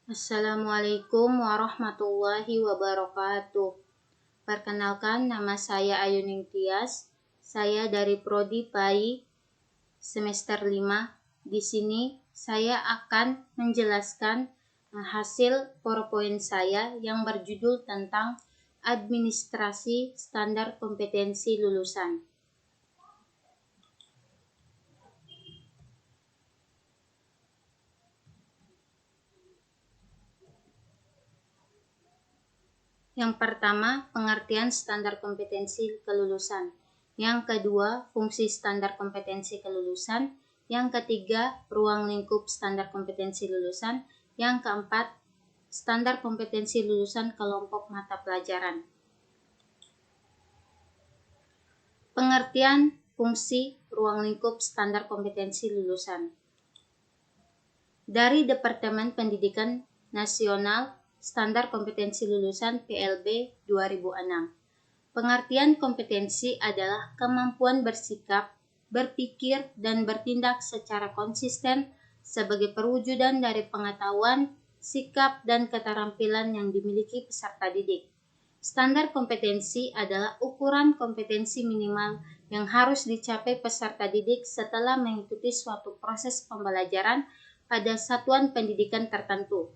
Assalamualaikum warahmatullahi wabarakatuh. Perkenalkan, nama saya Ayuning Tias. Saya dari Prodi PAI semester 5. Di sini saya akan menjelaskan hasil PowerPoint saya yang berjudul tentang Administrasi Standar Kompetensi Lulusan. Yang pertama, pengertian standar kompetensi kelulusan. Yang kedua, fungsi standar kompetensi kelulusan. Yang ketiga, ruang lingkup standar kompetensi lulusan. Yang keempat, standar kompetensi lulusan kelompok mata pelajaran. Pengertian fungsi ruang lingkup standar kompetensi lulusan. Dari Departemen Pendidikan Nasional Standar Kompetensi Lulusan PLB 2006. Pengertian kompetensi adalah kemampuan bersikap, berpikir, dan bertindak secara konsisten sebagai perwujudan dari pengetahuan, sikap, dan keterampilan yang dimiliki peserta didik. Standar kompetensi adalah ukuran kompetensi minimal yang harus dicapai peserta didik setelah mengikuti suatu proses pembelajaran pada satuan pendidikan tertentu.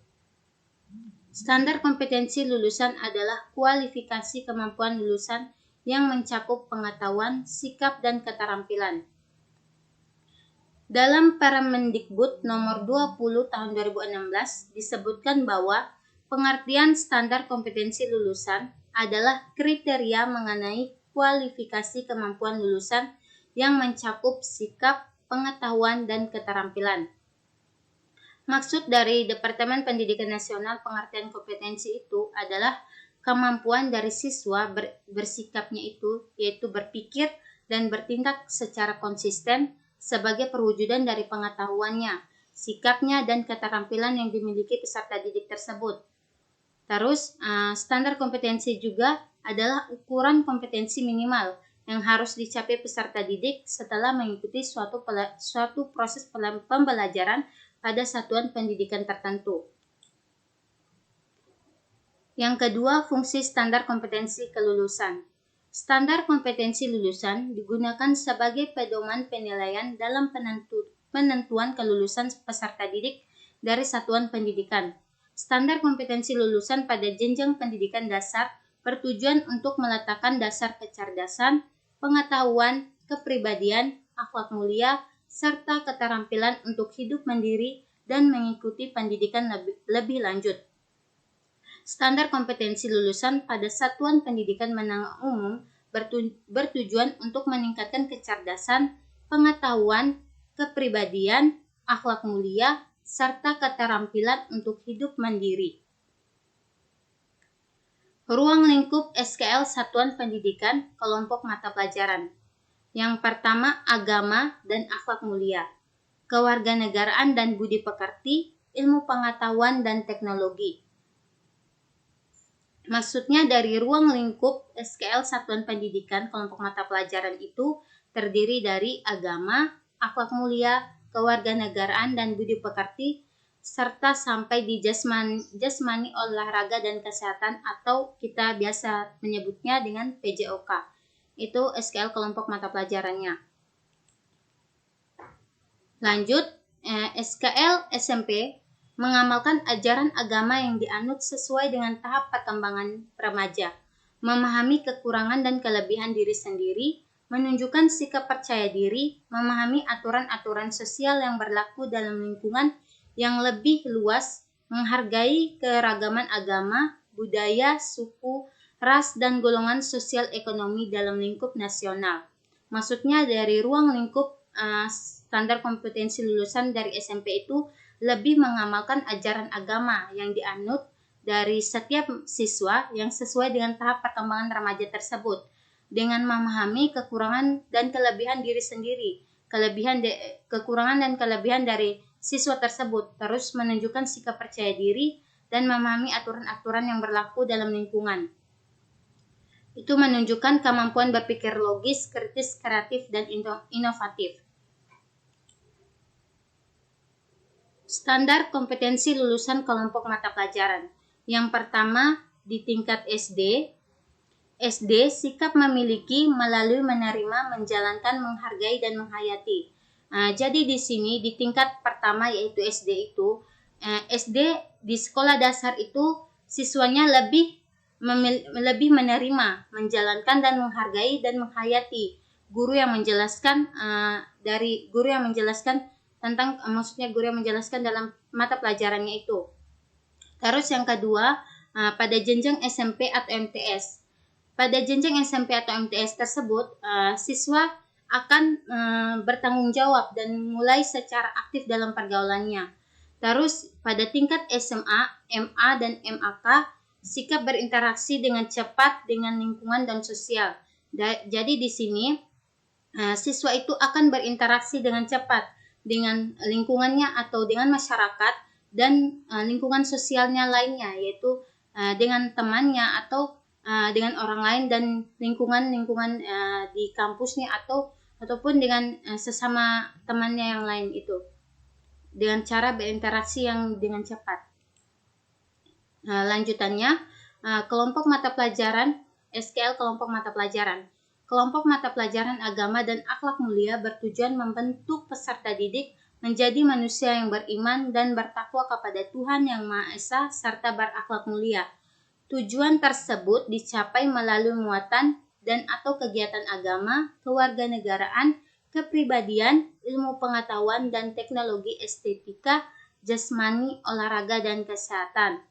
Standar kompetensi lulusan adalah kualifikasi kemampuan lulusan yang mencakup pengetahuan, sikap, dan keterampilan. Dalam Permendikbud nomor 20 tahun 2016 disebutkan bahwa pengertian standar kompetensi lulusan adalah kriteria mengenai kualifikasi kemampuan lulusan yang mencakup sikap, pengetahuan, dan keterampilan. Maksud dari Departemen Pendidikan Nasional pengertian kompetensi itu adalah kemampuan dari siswa bersikapnya itu, yaitu berpikir dan bertindak secara konsisten sebagai perwujudan dari pengetahuannya, sikapnya, dan keterampilan yang dimiliki peserta didik tersebut. Terus, standar kompetensi juga adalah ukuran kompetensi minimal yang harus dicapai peserta didik setelah mengikuti suatu proses pembelajaran pada satuan pendidikan tertentu. Yang kedua, fungsi standar kompetensi kelulusan. Standar kompetensi lulusan digunakan sebagai pedoman penilaian dalam penentuan kelulusan peserta didik dari satuan pendidikan. Standar kompetensi lulusan pada jenjang pendidikan dasar bertujuan untuk meletakkan dasar kecerdasan, pengetahuan, kepribadian, akhlak mulia, serta keterampilan untuk hidup mandiri dan mengikuti pendidikan lebih lanjut. Standar kompetensi lulusan pada satuan pendidikan menengah umum bertujuan untuk meningkatkan kecerdasan, pengetahuan, kepribadian, akhlak mulia, serta keterampilan untuk hidup mandiri. Ruang lingkup SKL Satuan Pendidikan Kelompok Mata Pelajaran. Yang pertama, agama dan akhlak mulia, kewarganegaraan dan budi pekerti, ilmu pengetahuan dan teknologi. Maksudnya dari ruang lingkup SKL Satuan Pendidikan Kelompok Mata Pelajaran itu terdiri dari agama, akhlak mulia, kewarganegaraan dan budi pekerti, serta sampai di jasmani, olahraga dan kesehatan atau kita biasa menyebutnya dengan PJOK. Itu SKL kelompok mata pelajarannya. Lanjut, SKL SMP mengamalkan ajaran agama yang dianut sesuai dengan tahap perkembangan remaja, memahami kekurangan dan kelebihan diri sendiri, menunjukkan sikap percaya diri, memahami aturan-aturan sosial yang berlaku dalam lingkungan yang lebih luas, menghargai keragaman agama, budaya, suku, ras, dan golongan sosial ekonomi dalam lingkup nasional. Maksudnya dari ruang lingkup standar kompetensi lulusan dari SMP itu lebih mengamalkan ajaran agama yang dianut dari setiap siswa yang sesuai dengan tahap perkembangan remaja tersebut, dengan memahami kekurangan dan kelebihan diri sendiri, kekurangan dan kelebihan dari siswa tersebut, terus menunjukkan sikap percaya diri dan memahami aturan-aturan yang berlaku dalam lingkungan. Itu menunjukkan kemampuan berpikir logis, kritis, kreatif, dan inovatif. Standar kompetensi lulusan kelompok mata pelajaran. Yang pertama, di tingkat SD, sikap memiliki, melalui, menerima, menjalankan, menghargai, dan menghayati. Jadi di sini di tingkat pertama yaitu SD itu, SD di sekolah dasar itu siswanya lebih menerima, menjalankan, dan menghargai dan menghayati guru yang menjelaskan tentang maksudnya guru yang menjelaskan dalam mata pelajarannya itu. Terus yang kedua, pada jenjang SMP atau MTS. Pada jenjang SMP atau MTS tersebut, siswa akan bertanggung jawab dan mulai secara aktif dalam pergaulannya. Terus pada tingkat SMA, MA, dan MAK, sikap berinteraksi dengan cepat dengan lingkungan dan sosial. Jadi di sini siswa itu akan berinteraksi dengan cepat dengan lingkungannya atau dengan masyarakat dan lingkungan sosialnya lainnya, yaitu dengan temannya atau dengan orang lain dan lingkungan di kampusnya ataupun dengan sesama temannya yang lain itu, dengan cara berinteraksi yang dengan cepat. Lanjutannya, kelompok mata pelajaran SKL. Kelompok mata pelajaran agama dan akhlak mulia bertujuan membentuk peserta didik menjadi manusia yang beriman dan bertakwa kepada Tuhan Yang Maha Esa serta berakhlak mulia. Tujuan tersebut dicapai melalui muatan dan atau kegiatan agama, kewarganegaraan, kepribadian, ilmu pengetahuan dan teknologi, estetika, jasmani, olahraga, dan kesehatan.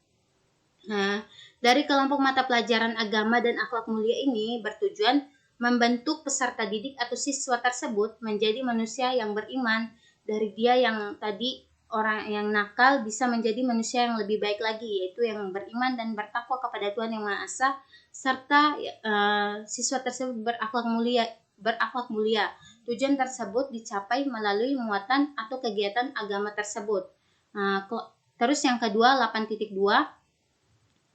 Dari kelompok mata pelajaran agama dan akhlak mulia ini bertujuan membentuk peserta didik atau siswa tersebut menjadi manusia yang beriman. Dari dia yang tadi orang yang nakal bisa menjadi manusia yang lebih baik lagi, yaitu yang beriman dan bertakwa kepada Tuhan Yang Maha Esa serta siswa tersebut berakhlak mulia. Tujuan tersebut dicapai melalui muatan atau kegiatan agama tersebut. Terus yang kedua, 8.2,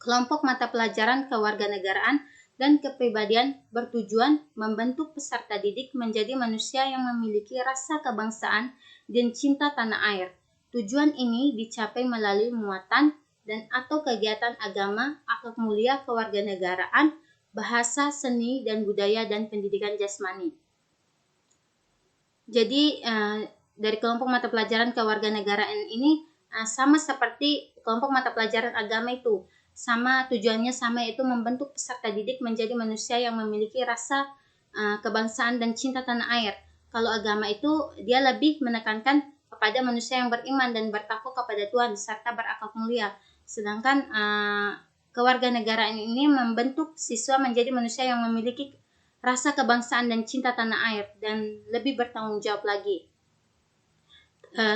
kelompok mata pelajaran kewarganegaraan dan kepribadian bertujuan membentuk peserta didik menjadi manusia yang memiliki rasa kebangsaan dan cinta tanah air. Tujuan ini dicapai melalui muatan dan atau kegiatan agama, akhlak mulia, kewarganegaraan, bahasa, seni, dan budaya, dan pendidikan jasmani. Jadi dari kelompok mata pelajaran kewarganegaraan ini sama seperti kelompok mata pelajaran agama itu. Sama tujuannya sama, yaitu membentuk peserta didik menjadi manusia yang memiliki rasa kebangsaan dan cinta tanah air. Kalau agama itu dia lebih menekankan kepada manusia yang beriman dan bertakwa kepada Tuhan serta berakhlak mulia. Sedangkan kewarganegaraan ini membentuk siswa menjadi manusia yang memiliki rasa kebangsaan dan cinta tanah air dan lebih bertanggung jawab lagi.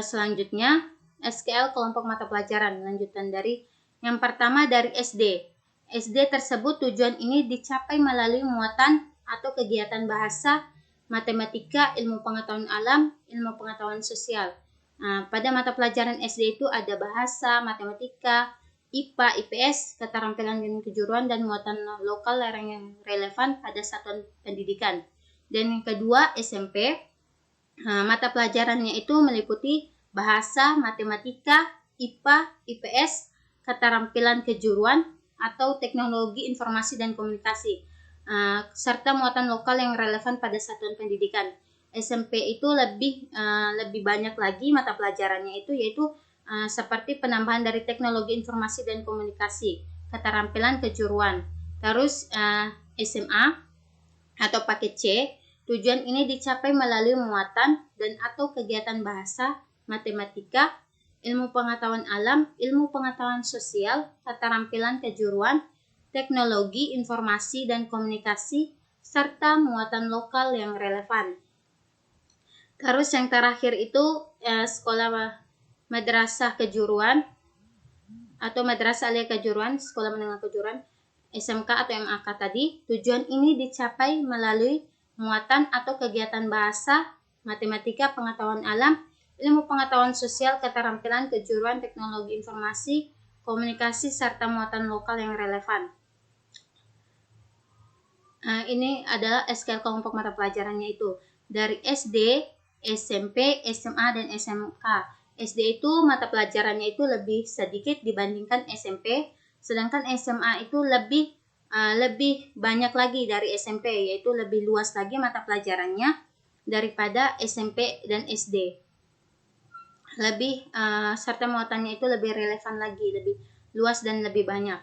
Selanjutnya SKL kelompok mata pelajaran, lanjutan dari yang pertama dari SD. SD tersebut tujuan ini dicapai melalui muatan atau kegiatan bahasa, matematika, ilmu pengetahuan alam, ilmu pengetahuan sosial. Pada mata pelajaran SD itu ada bahasa, matematika, IPA, IPS, keterampilan dan kejuruan, dan muatan lokal yang relevan pada satuan pendidikan. Dan yang kedua SMP, mata pelajarannya itu meliputi bahasa, matematika, IPA, IPS, keterampilan kejuruan atau teknologi informasi dan komunikasi, serta muatan lokal yang relevan pada satuan pendidikan. SMP itu lebih banyak lagi mata pelajarannya itu, yaitu seperti penambahan dari teknologi informasi dan komunikasi, keterampilan kejuruan. Terus SMA atau paket C, tujuan ini dicapai melalui muatan dan atau kegiatan bahasa, matematika, ilmu pengetahuan alam, ilmu pengetahuan sosial, keterampilan kejuruan, teknologi, informasi, dan komunikasi, serta muatan lokal yang relevan. Terus yang terakhir itu sekolah madrasah kejuruan atau madrasah alia kejuruan, sekolah menengah kejuruan, SMK atau MAK tadi. Tujuan ini dicapai melalui muatan atau kegiatan bahasa, matematika, pengetahuan alam, ilmu pengetahuan sosial, keterampilan kejuruan, teknologi informasi, komunikasi, serta muatan lokal yang relevan. Ini adalah SKL kelompok mata pelajarannya itu dari SD, SMP, SMA, dan SMK. SD itu mata pelajarannya itu lebih sedikit dibandingkan SMP, sedangkan SMA itu lebih banyak lagi dari SMP, yaitu lebih luas lagi mata pelajarannya daripada SMP dan SD. Serta muatannya itu lebih relevan lagi, lebih luas dan lebih banyak.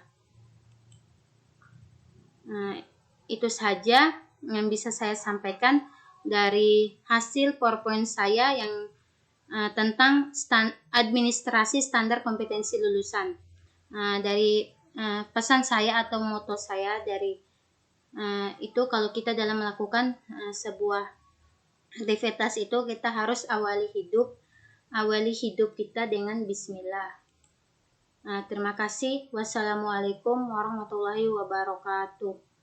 Itu saja yang bisa saya sampaikan dari hasil PowerPoint saya yang tentang administrasi standar kompetensi lulusan. Dari pesan saya atau moto saya dari itu, kalau kita dalam melakukan sebuah aktivitas itu, kita harus awali hidup kita dengan bismillah. Terima kasih. Wassalamualaikum warahmatullahi wabarakatuh.